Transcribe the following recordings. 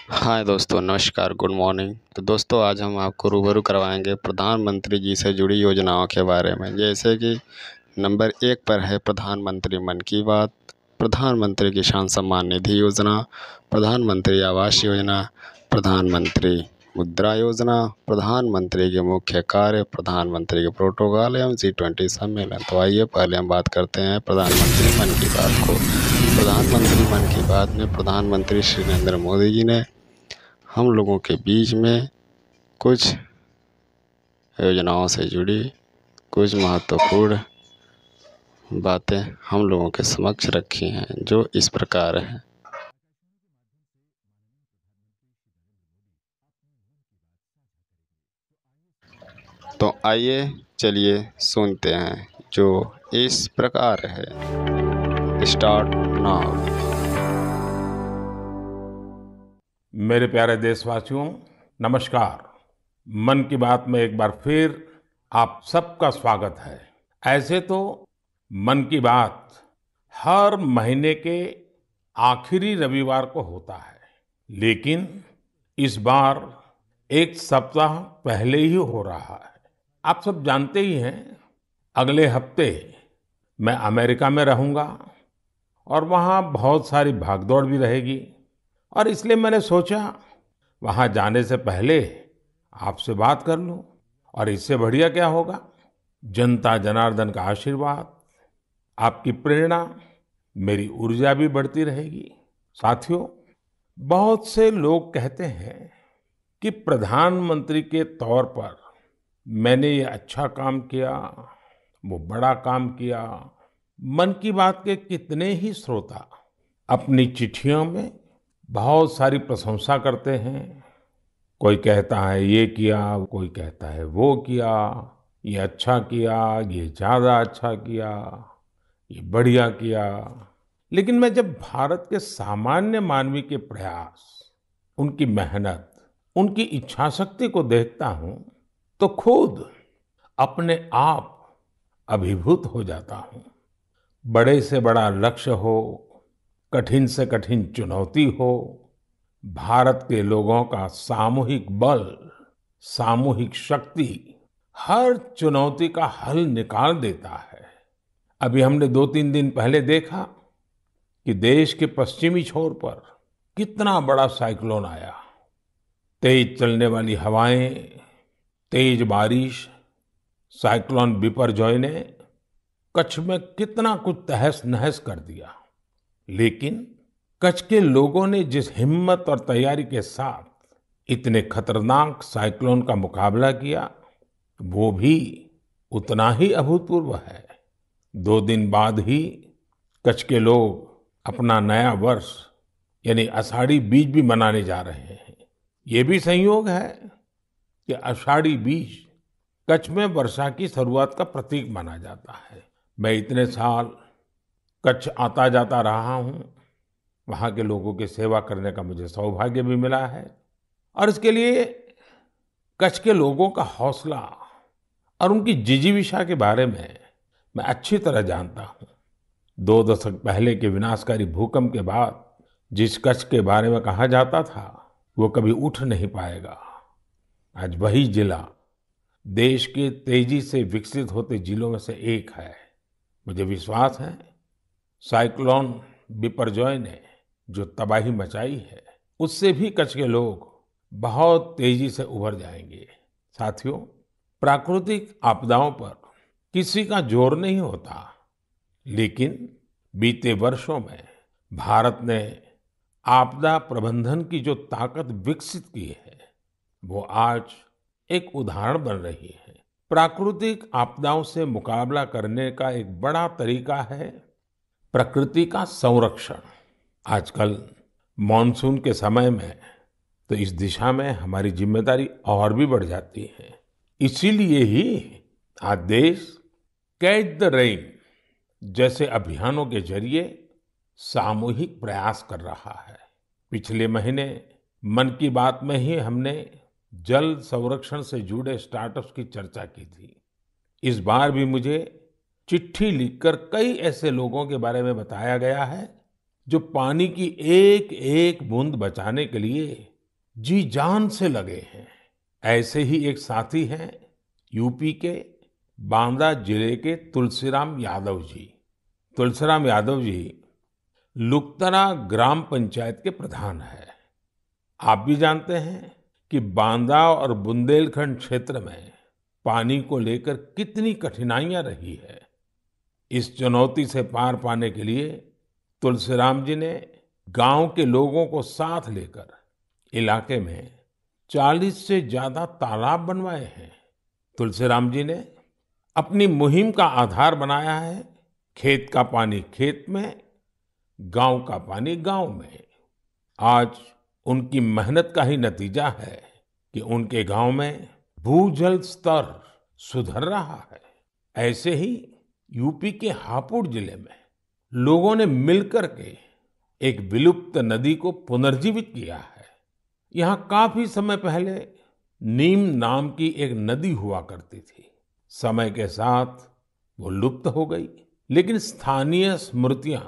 हाय दोस्तों, नमस्कार, good morning. तो दोस्तों, आज हम आपको रूबरू करवाएंगे प्रधानमंत्री जी से जुड़ी योजनाओं के बारे में। जैसे कि नंबर 1 पर है प्रधानमंत्री मन की बात, प्रधानमंत्री किसान सम्मान निधि योजना, प्रधानमंत्री आवास योजना, प्रधानमंत्री मुद्रा योजना, प्रधानमंत्री के मुख्य कार्य, प्रधानमंत्री के प्रोटोकॉल एवं G20 सम्मेलन। तो आइए पहले हम बात करते हैं प्रधानमंत्री मन की बात को। प्रधानमंत्री मन की बात में प्रधानमंत्री श्री नरेंद्र मोदी जी ने हम लोगों के बीच में कुछ योजनाओं से जुड़ी कुछ महत्वपूर्ण बातें हम लोगों के समक्ष रखी हैं, जो इस प्रकार हैं। तो आइए चलिए सुनते हैं, जो इस प्रकार है। Start now. मेरे प्यारे देशवासियों, नमस्कार। मन की बात में एक बार फिर आप सबका स्वागत है। ऐसे तो मन की बात हर महीने के आखिरी रविवार को होता है, लेकिन इस बार एक सप्ताह पहले ही हो रहा है। आप सब जानते ही हैं, अगले हफ्ते मैं अमेरिका में रहूंगा और वहाँ बहुत सारी भागदौड़ भी रहेगी, और इसलिए मैंने सोचा वहां जाने से पहले आपसे बात कर लूं। और इससे बढ़िया क्या होगा, जनता जनार्दन का आशीर्वाद, आपकी प्रेरणा, मेरी ऊर्जा भी बढ़ती रहेगी। साथियों, बहुत से लोग कहते हैं कि प्रधानमंत्री के तौर पर मैंने ये अच्छा काम किया, वो बड़ा काम किया। मन की बात के कितने ही श्रोता अपनी चिट्ठियों में बहुत सारी प्रशंसा करते हैं। कोई कहता है ये किया, कोई कहता है वो किया, ये अच्छा किया, ये ज्यादा अच्छा किया, ये बढ़िया किया। लेकिन मैं जब भारत के सामान्य मानवी के प्रयास, उनकी मेहनत, उनकी इच्छा शक्ति को देखता हूं, तो खुद अपने आप अभिभूत हो जाता हूं। बड़े से बड़ा लक्ष्य हो, कठिन से कठिन चुनौती हो, भारत के लोगों का सामूहिक बल, सामूहिक शक्ति हर चुनौती का हल निकाल देता है। अभी हमने 2-3 दिन पहले देखा कि देश के पश्चिमी छोर पर कितना बड़ा साइक्लोन आया। तेज चलने वाली हवाएं, तेज बारिश, साइक्लोन बिपरजॉय ने कच्छ में कितना कुछ तहस नहस कर दिया। लेकिन कच्छ के लोगों ने जिस हिम्मत और तैयारी के साथ इतने खतरनाक साइक्लोन का मुकाबला किया, वो भी उतना ही अभूतपूर्व है। 2 दिन बाद ही कच्छ के लोग अपना नया वर्ष यानी आषाढ़ी बीज भी मनाने जा रहे हैं। ये भी संयोग है कि आषाढ़ी बीज कच्छ में वर्षा की शुरुआत का प्रतीक माना जाता है। मैं इतने साल कच्छ आता जाता रहा हूँ, वहाँ के लोगों की सेवा करने का मुझे सौभाग्य भी मिला है, और इसके लिए कच्छ के लोगों का हौसला और उनकी जिजीविषा के बारे में मैं अच्छी तरह जानता हूँ। 2 दशक पहले के विनाशकारी भूकंप के बाद जिस कच्छ के बारे में कहा जाता था वो कभी उठ नहीं पाएगा, आज वही जिला देश के तेजी से विकसित होते जिलों में से एक है। मुझे विश्वास है साइक्लोन बिपरजॉय ने जो तबाही मचाई है, उससे भी कच्छ के लोग बहुत तेजी से उभर जाएंगे। साथियों, प्राकृतिक आपदाओं पर किसी का जोर नहीं होता, लेकिन बीते वर्षों में भारत ने आपदा प्रबंधन की जो ताकत विकसित की है, वो आज एक उदाहरण बन रही है। प्राकृतिक आपदाओं से मुकाबला करने का एक बड़ा तरीका है प्रकृति का संरक्षण। आजकल मॉनसून के समय में तो इस दिशा में हमारी जिम्मेदारी और भी बढ़ जाती है। इसीलिए ही आज देश कैच द रेन जैसे अभियानों के जरिए सामूहिक प्रयास कर रहा है। पिछले महीने मन की बात में ही हमने जल संरक्षण से जुड़े स्टार्टअप्स की चर्चा की थी। इस बार भी मुझे चिट्ठी लिखकर कई ऐसे लोगों के बारे में बताया गया है जो पानी की एक एक बूंद बचाने के लिए जी जान से लगे हैं। ऐसे ही एक साथी हैं यूपी के बांदा जिले के तुलसीराम यादव जी। तुलसीराम यादव जी लुकतरा ग्राम पंचायत के प्रधान है। आप भी जानते हैं कि बांदा और बुंदेलखंड क्षेत्र में पानी को लेकर कितनी कठिनाइयां रही है। इस चुनौती से पार पाने के लिए तुलसीराम जी ने गांव के लोगों को साथ लेकर इलाके में 40 से ज्यादा तालाब बनवाए हैं। तुलसीराम जी ने अपनी मुहिम का आधार बनाया है खेत का पानी खेत में, गांव का पानी गांव में। आज उनकी मेहनत का ही नतीजा है कि उनके गांव में भूजल स्तर सुधर रहा है। ऐसे ही यूपी के हापुड़ जिले में लोगों ने मिलकर के एक विलुप्त नदी को पुनर्जीवित किया है। यहाँ काफी समय पहले नीम नाम की एक नदी हुआ करती थी। समय के साथ वो लुप्त हो गई, लेकिन स्थानीय स्मृतियां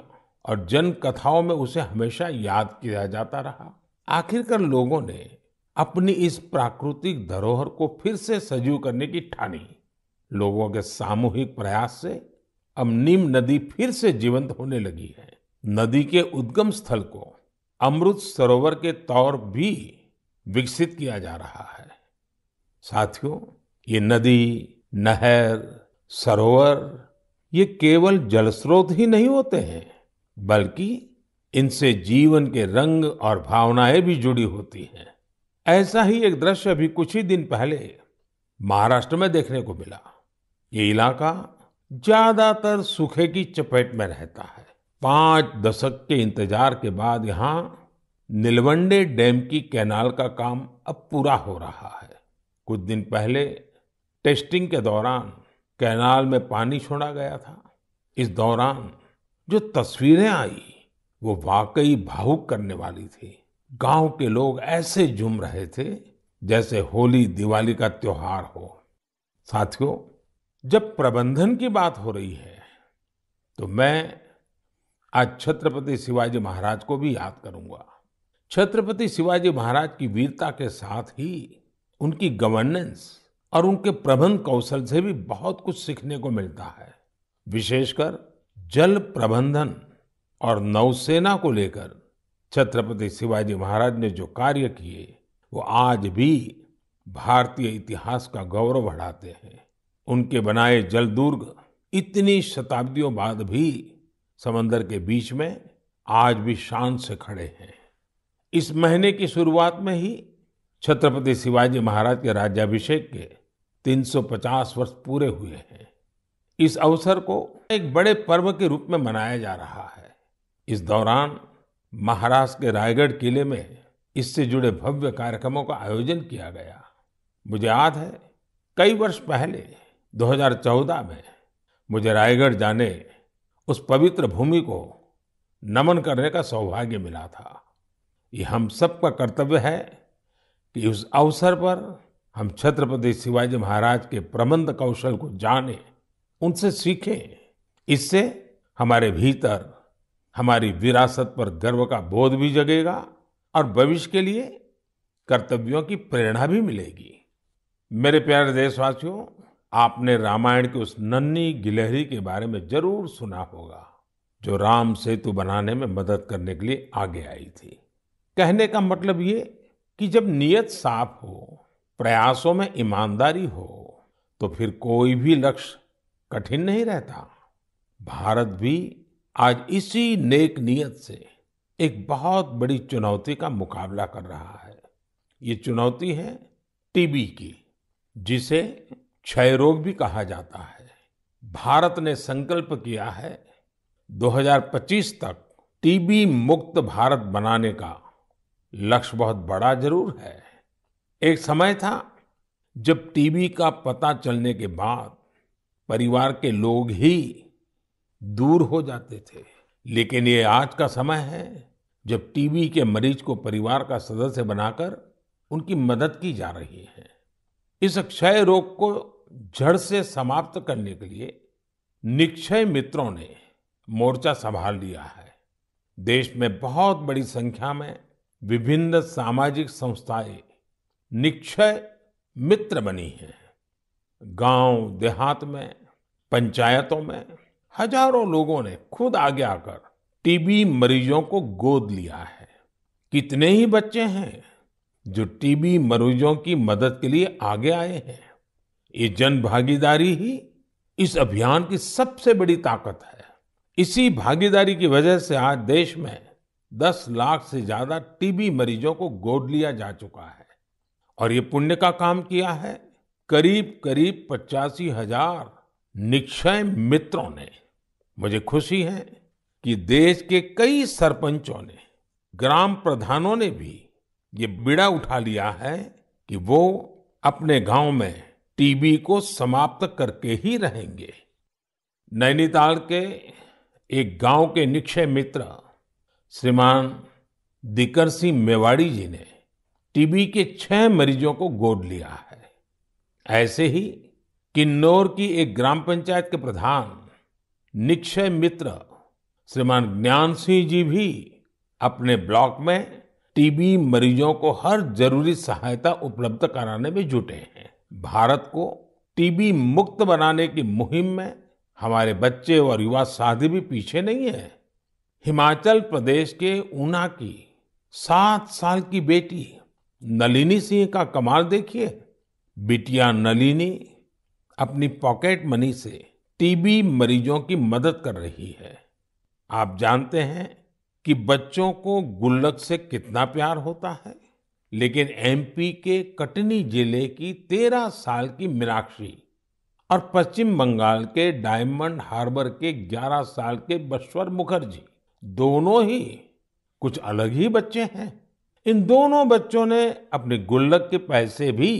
और जन कथाओं में उसे हमेशा याद किया जाता रहा। आखिरकार लोगों ने अपनी इस प्राकृतिक धरोहर को फिर से सजीव करने की ठानी। लोगों के सामूहिक प्रयास से अब नीम नदी फिर से जीवंत होने लगी है। नदी के उद्गम स्थल को अमृत सरोवर के तौर भी विकसित किया जा रहा है। साथियों, ये नदी, नहर, सरोवर ये केवल जल स्रोत ही नहीं होते हैं, बल्कि इनसे जीवन के रंग और भावनाएं भी जुड़ी होती हैं। ऐसा ही एक दृश्य अभी कुछ ही दिन पहले महाराष्ट्र में देखने को मिला। ये इलाका ज्यादातर सूखे की चपेट में रहता है। 5 दशक के इंतजार के बाद यहाँ नीलवंडे डैम की कैनाल का काम अब पूरा हो रहा है। कुछ दिन पहले टेस्टिंग के दौरान कैनाल में पानी छोड़ा गया था। इस दौरान जो तस्वीरें आई वो वाकई भावुक करने वाली थी। गांव के लोग ऐसे झूम रहे थे जैसे होली दिवाली का त्योहार हो। साथियों, जब प्रबंधन की बात हो रही है तो मैं आज छत्रपति शिवाजी महाराज को भी याद करूंगा। छत्रपति शिवाजी महाराज की वीरता के साथ ही उनकी गवर्नेंस और उनके प्रबंध कौशल से भी बहुत कुछ सीखने को मिलता है। विशेषकर जल प्रबंधन और नौसेना को लेकर छत्रपति शिवाजी महाराज ने जो कार्य किए वो आज भी भारतीय इतिहास का गौरव बढ़ाते हैं। उनके बनाए जल दुर्ग इतनी शताब्दियों बाद भी समंदर के बीच में आज भी शान से खड़े हैं। इस महीने की शुरुआत में ही छत्रपति शिवाजी महाराज के राज्याभिषेक के 350 वर्ष पूरे हुए हैं। इस अवसर को एक बड़े पर्व के रूप में मनाया जा रहा है। इस दौरान महाराष्ट्र के रायगढ़ किले में इससे जुड़े भव्य कार्यक्रमों का आयोजन किया गया। मुझे याद है कई वर्ष पहले 2014 में मुझे रायगढ़ जाने उस पवित्र भूमि को नमन करने का सौभाग्य मिला था। ये हम सबका कर्तव्य है कि उस अवसर पर हम छत्रपति शिवाजी महाराज के प्रबंध कौशल को जानें, उनसे सीखें। इससे हमारे भीतर हमारी विरासत पर गर्व का बोध भी जगेगा और भविष्य के लिए कर्तव्यों की प्रेरणा भी मिलेगी। मेरे प्यारे देशवासियों, आपने रामायण के उस नन्ही गिलहरी के बारे में जरूर सुना होगा जो राम सेतु बनाने में मदद करने के लिए आगे आई थी। कहने का मतलब ये कि जब नीयत साफ हो, प्रयासों में ईमानदारी हो, तो फिर कोई भी लक्ष्य कठिन नहीं रहता। भारत भी आज इसी नेक नियत से एक बहुत बड़ी चुनौती का मुकाबला कर रहा है। ये चुनौती है टीबी की, जिसे क्षय रोग भी कहा जाता है। भारत ने संकल्प किया है 2025 तक टीबी मुक्त भारत बनाने का। लक्ष्य बहुत बड़ा जरूर है। एक समय था जब टीबी का पता चलने के बाद परिवार के लोग ही दूर हो जाते थे, लेकिन ये आज का समय है जब टीबी के मरीज को परिवार का सदस्य बनाकर उनकी मदद की जा रही है। इस क्षय रोग को जड़ से समाप्त करने के लिए निक्षय मित्रों ने मोर्चा संभाल लिया है। देश में बहुत बड़ी संख्या में विभिन्न सामाजिक संस्थाएं निक्षय मित्र बनी हैं। गांव देहात में, पंचायतों में हजारों लोगों ने खुद आगे आकर टीबी मरीजों को गोद लिया है। कितने ही बच्चे हैं जो टीबी मरीजों की मदद के लिए आगे आए हैं। ये जन भागीदारी ही इस अभियान की सबसे बड़ी ताकत है। इसी भागीदारी की वजह से आज देश में 10 लाख से ज्यादा टीबी मरीजों को गोद लिया जा चुका है। और ये पुण्य का काम किया है करीब करीब 85,000 निक्षय मित्रों ने। मुझे खुशी है कि देश के कई सरपंचों ने, ग्राम प्रधानों ने भी ये बीड़ा उठा लिया है कि वो अपने गांव में टीबी को समाप्त करके ही रहेंगे। नैनीताल के एक गांव के निक्षय मित्र श्रीमान दिकर सिंह मेवाड़ी जी ने टीबी के 6 मरीजों को गोद लिया है। ऐसे ही किन्नौर की एक ग्राम पंचायत के प्रधान निक्षय मित्र श्रीमान ज्ञान सिंह जी भी अपने ब्लॉक में टीबी मरीजों को हर जरूरी सहायता उपलब्ध कराने में जुटे हैं। भारत को टीबी मुक्त बनाने की मुहिम में हमारे बच्चे और युवा साथी भी पीछे नहीं है। हिमाचल प्रदेश के ऊना की 7 साल की बेटी नलिनी सिंह का कमाल देखिए। बिटिया नलिनी अपनी पॉकेट मनी से टीबी मरीजों की मदद कर रही है। आप जानते हैं कि बच्चों को गुल्लक से कितना प्यार होता है, लेकिन एमपी के कटनी जिले की 13 साल की मीनाक्षी और पश्चिम बंगाल के डायमंड हार्बर के 11 साल के बश्वर मुखर्जी दोनों ही कुछ अलग ही बच्चे हैं। इन दोनों बच्चों ने अपने गुल्लक के पैसे भी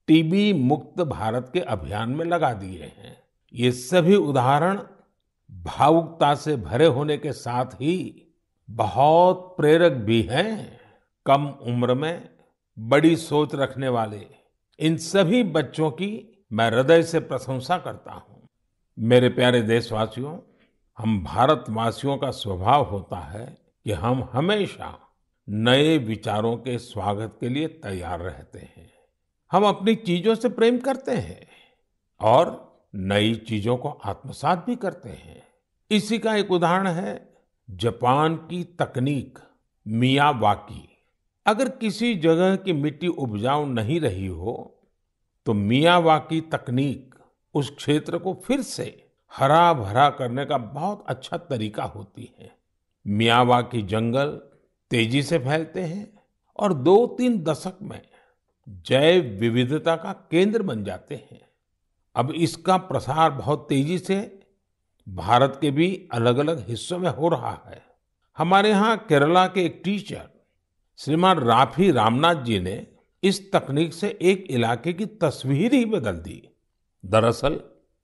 टीबी मुक्त भारत के अभियान में लगा दिए हैं। ये सभी उदाहरण भावुकता से भरे होने के साथ ही बहुत प्रेरक भी हैं। कम उम्र में बड़ी सोच रखने वाले इन सभी बच्चों की मैं हृदय से प्रशंसा करता हूं। मेरे प्यारे देशवासियों, हम भारतवासियों का स्वभाव होता है कि हम हमेशा नए विचारों के स्वागत के लिए तैयार रहते हैं। हम अपनी चीजों से प्रेम करते हैं और नई चीजों को आत्मसात भी करते हैं। इसी का एक उदाहरण है जापान की तकनीक मियावाकी। अगर किसी जगह की मिट्टी उपजाऊ नहीं रही हो तो मियावाकी तकनीक उस क्षेत्र को फिर से हरा भरा करने का बहुत अच्छा तरीका होती है। मियावाकी जंगल तेजी से फैलते हैं और 2-3 दशक में जैव विविधता का केंद्र बन जाते हैं। अब इसका प्रसार बहुत तेजी से भारत के भी अलग अलग हिस्सों में हो रहा है। हमारे यहाँ केरला के एक टीचर श्रीमान राफी रामनाथ जी ने इस तकनीक से एक इलाके की तस्वीर ही बदल दी। दरअसल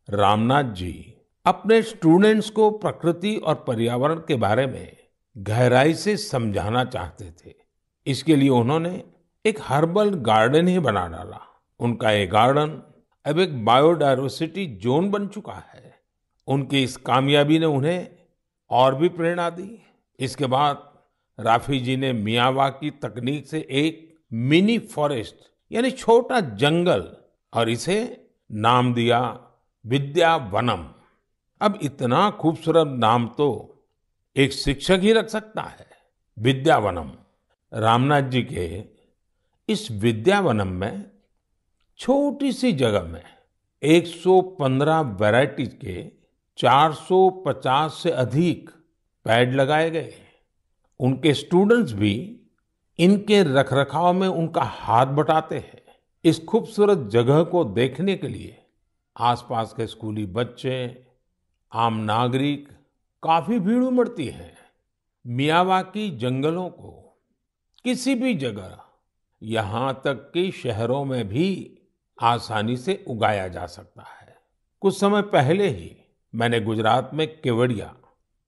रामनाथ जी अपने स्टूडेंट्स को प्रकृति और पर्यावरण के बारे में गहराई से समझाना चाहते थे। इसके लिए उन्होंने एक हर्बल गार्डन ही बना डाला। उनका ये गार्डन अब एक बायोडायवर्सिटी जोन बन चुका है। उनकी इस कामयाबी ने उन्हें और भी प्रेरणा दी। इसके बाद राफी जी ने मियावाकी तकनीक से एक मिनी फॉरेस्ट यानी छोटा जंगल और इसे नाम दिया विद्यावनम। अब इतना खूबसूरत नाम तो एक शिक्षक ही रख सकता है, विद्यावनम। रामनाथ जी के इस विद्यावनम में छोटी सी जगह में 115 वैरायटीज के 450 से अधिक पेड़ लगाए गए। उनके स्टूडेंट्स भी इनके रखरखाव में उनका हाथ बटाते हैं। इस खूबसूरत जगह को देखने के लिए आसपास के स्कूली बच्चे, आम नागरिक काफी भीड़ उमड़ती है। मियावाकी जंगलों को किसी भी जगह, यहाँ तक कि शहरों में भी आसानी से उगाया जा सकता है। कुछ समय पहले ही मैंने गुजरात में केवड़िया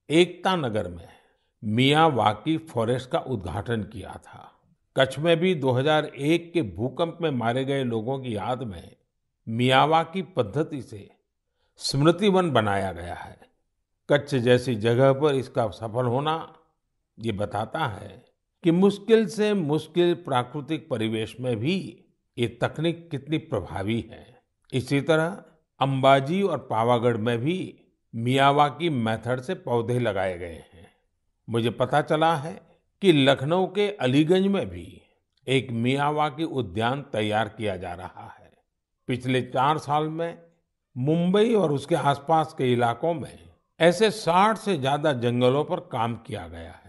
एकता नगर में मियावाकी फॉरेस्ट का उद्घाटन किया था। कच्छ में भी 2001 के भूकंप में मारे गए लोगों की याद में मियावाकी पद्धति से स्मृति वन बनाया गया है। कच्छ जैसी जगह पर इसका सफल होना ये बताता है कि कि मुश्किल से मुश्किल प्राकृतिक परिवेश में भी ये तकनीक कितनी प्रभावी है। इसी तरह अंबाजी और पावागढ़ में भी मियावाकी मेथड से पौधे लगाए गए हैं। मुझे पता चला है कि लखनऊ के अलीगंज में भी एक मियावाकी उद्यान तैयार किया जा रहा है। पिछले 4 साल में मुंबई और उसके आसपास के इलाकों में ऐसे 60 से ज्यादा जंगलों पर काम किया गया है।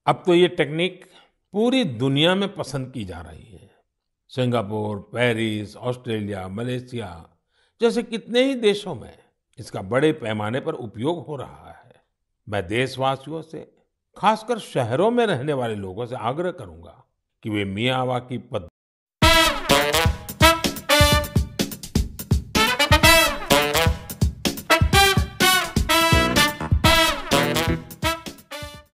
अब तो ये टेक्निक पूरी दुनिया में पसंद की जा रही है। सिंगापुर, पेरिस, ऑस्ट्रेलिया, मलेशिया जैसे कितने ही देशों में इसका बड़े पैमाने पर उपयोग हो रहा है। मैं देशवासियों से, खासकर शहरों में रहने वाले लोगों से आग्रह करूंगा कि वे मियावाकी